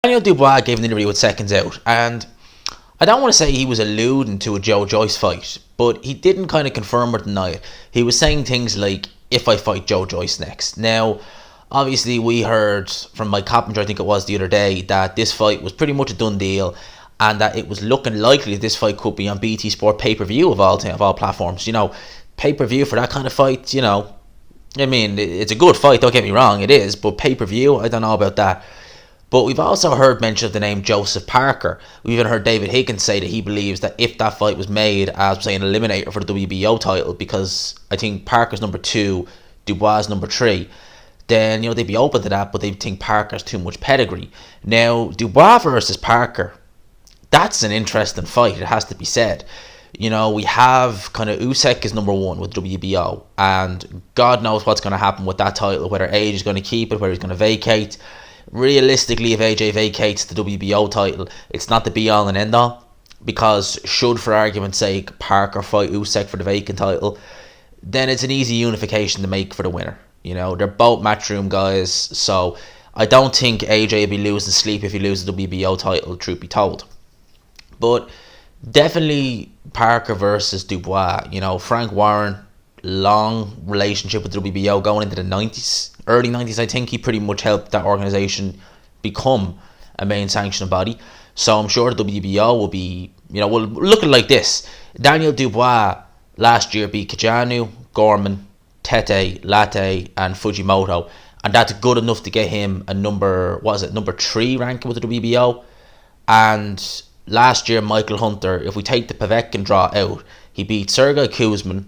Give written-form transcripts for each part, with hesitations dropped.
Daniel Dubois gave an interview with Seconds Out, and I don't want to say he was alluding to a Joyce fight, but he didn't kind of confirm or deny it. He was saying things like, if I fight Joyce next. Now, obviously we heard from Mike Coppinger, I think it was the other day, that this fight was pretty much a done deal, and that it was looking likely that this fight could be on BT Sport pay-per-view of all platforms. You know, pay-per-view for that kind of fight, you know, I mean, it's a good fight, don't get me wrong, it is, but pay-per-view, I don't know about that. But we've also heard mention of the name Joseph Parker. We've even heard David Higgins say that he believes that if that fight was made as, say, an eliminator for the WBO title, because I think Parker's number 2, Dubois number 3, then, you know, they'd be open to that, but they think Parker's too much pedigree. Now, Dubois versus Parker, that's an interesting fight, it has to be said. You know, we have kind of Usyk is number 1 with WBO, and God knows what's going to happen with that title, whether AJ is going to keep it, whether he's going to vacate. Realistically, if AJ vacates the WBO title, it's not the be-all and end-all, because should, for argument's sake, Parker fight Usyk for the vacant title, then it's an easy unification to make for the winner. You know, they're both matchroom guys, so I don't think AJ will be losing sleep if he loses the WBO title, truth be told. But definitely Parker versus Dubois. You know, Frank Warren, long relationship with the WBO going into the 90s, early 90s, I think. He pretty much helped that organisation become a main sanctioning body. So I'm sure the WBO will be, you know, looking like this. Daniel Dubois last year beat Kajanu, Gorman, Tete, Latte and Fujimoto. And that's good enough to get him a number 3 ranking with the WBO. And last year, Michael Hunter, if we take the Povetkin draw out, he beat Sergey Kuzmin.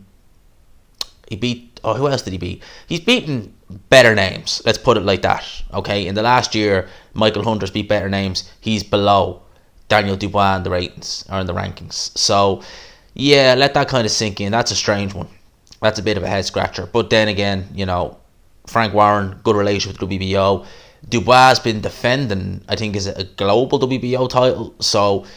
He beat, who else did he beat? He's beaten better names, let's put it like that. Okay, in the last year, Michael Hunter's beat better names. He's below Daniel Dubois in the ratings, or in the rankings. So, yeah, let that kind of sink in. That's a strange one. That's a bit of a head scratcher. But then again, you know, Frank Warren, good relationship with WBO. Dubois has been defending, I think, is a global WBO title. So,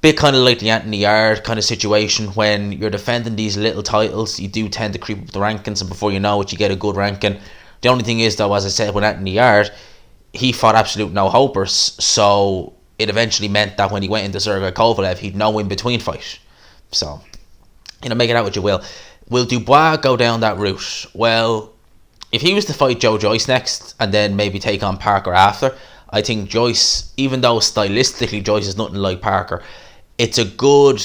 bit kind of like the Anthony Yarde kind of situation. When you're defending these little titles, you do tend to creep up the rankings, and before you know it, you get a good ranking. The only thing is, though, as I said, with Anthony Yarde, he fought absolute no-hopers. So, it eventually meant that when he went into Sergey Kovalev, he'd no in-between fight. So, you know, make it out what you will. Will Dubois go down that route? Well, if he was to fight Joyce next and then maybe take on Parker after, I think Joyce, even though stylistically Joyce is nothing like Parker, it's a good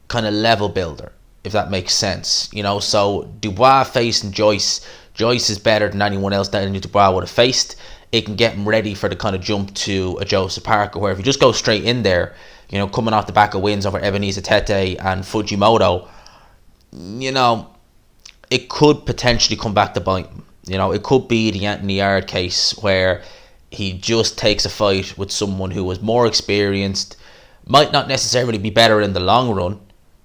kind of level builder, if that makes sense. You know, so Dubois facing Joyce is better than anyone else that Dubois would have faced. It can get him ready for the kind of jump to a Joseph Parker, where if you just go straight in there, you know, coming off the back of wins over Ebenezer Tete and Fujimoto, you know, it could potentially come back to bite him. You know, it could be the Anthony Yarde case where he just takes a fight with someone who is more experienced, might not necessarily be better in the long run,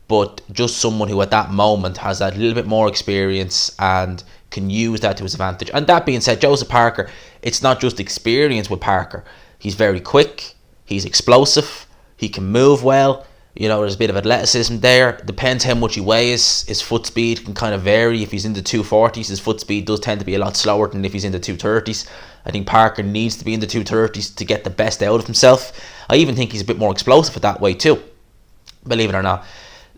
but just someone who at that moment has that little bit more experience and can use that to his advantage. And that being said, Joseph Parker, it's not just experience with Parker. He's very quick, he's explosive, he can move well. You know, there's a bit of athleticism there. Depends how much he weighs. His foot speed can kind of vary. If he's in the 240s, his foot speed does tend to be a lot slower than if he's in the 230s. I think Parker needs to be in the 230s to get the best out of himself. I even think he's a bit more explosive that way too, believe it or not.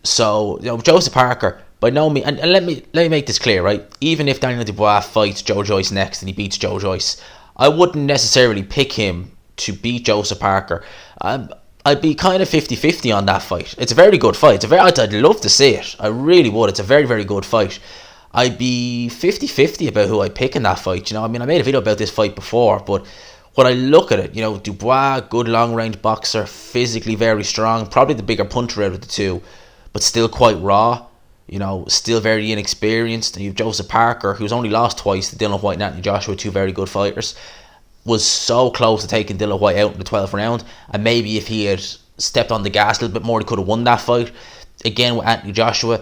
So, you know, Joseph Parker, by no means, and let me make this clear, right? Even if Daniel Dubois fights Joyce next and he beats Joyce, I wouldn't necessarily pick him to beat Joseph Parker. I'd be kind of 50-50 on that fight. It's a very good fight. I'd love to see it. I really would. It's a very, very good fight. I'd be 50-50 about who I pick in that fight. You know, I mean, I made a video about this fight before, but when I look at it, you know, Dubois, good long-range boxer, physically very strong, probably the bigger puncher out of the two, but still quite raw. You know, still very inexperienced. And you have Joseph Parker, who's only lost twice to Dylan White and Anthony Joshua, two very good fighters. Was so close to taking Dylan White out in the 12th round, and maybe if he had stepped on the gas a little bit more, he could have won that fight. Again, with Anthony Joshua,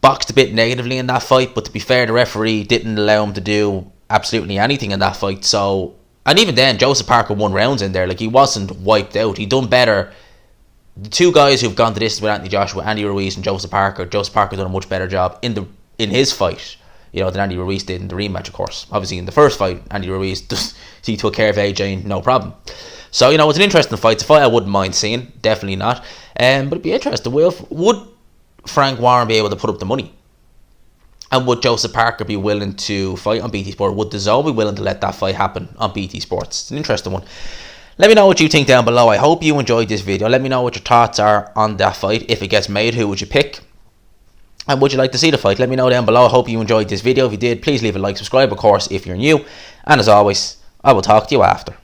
boxed a bit negatively in that fight, but to be fair, the referee didn't allow him to do absolutely anything in that fight. So, and even then, Joseph Parker won rounds in there. Like, he wasn't wiped out. He done better. The two guys who've gone to this with Anthony Joshua, Andy Ruiz and Joseph Parker done a much better job in his fight, you know, than Andy Ruiz did in the rematch, of course. Obviously, in the first fight, Andy Ruiz he took care of AJ, no problem. So, you know, it's an interesting fight. It's a fight I wouldn't mind seeing. Definitely not. But it'd be interesting. Would Frank Warren be able to put up the money? And would Joseph Parker be willing to fight on BT Sport? Would DAZN be willing to let that fight happen on BT Sports? It's an interesting one. Let me know what you think down below. I hope you enjoyed this video. Let me know what your thoughts are on that fight. If it gets made, who would you pick? And would you like to see the fight? Let me know down below. I hope you enjoyed this video. If you did, please leave a like, subscribe, of course, if you're new. And as always, I will talk to you after.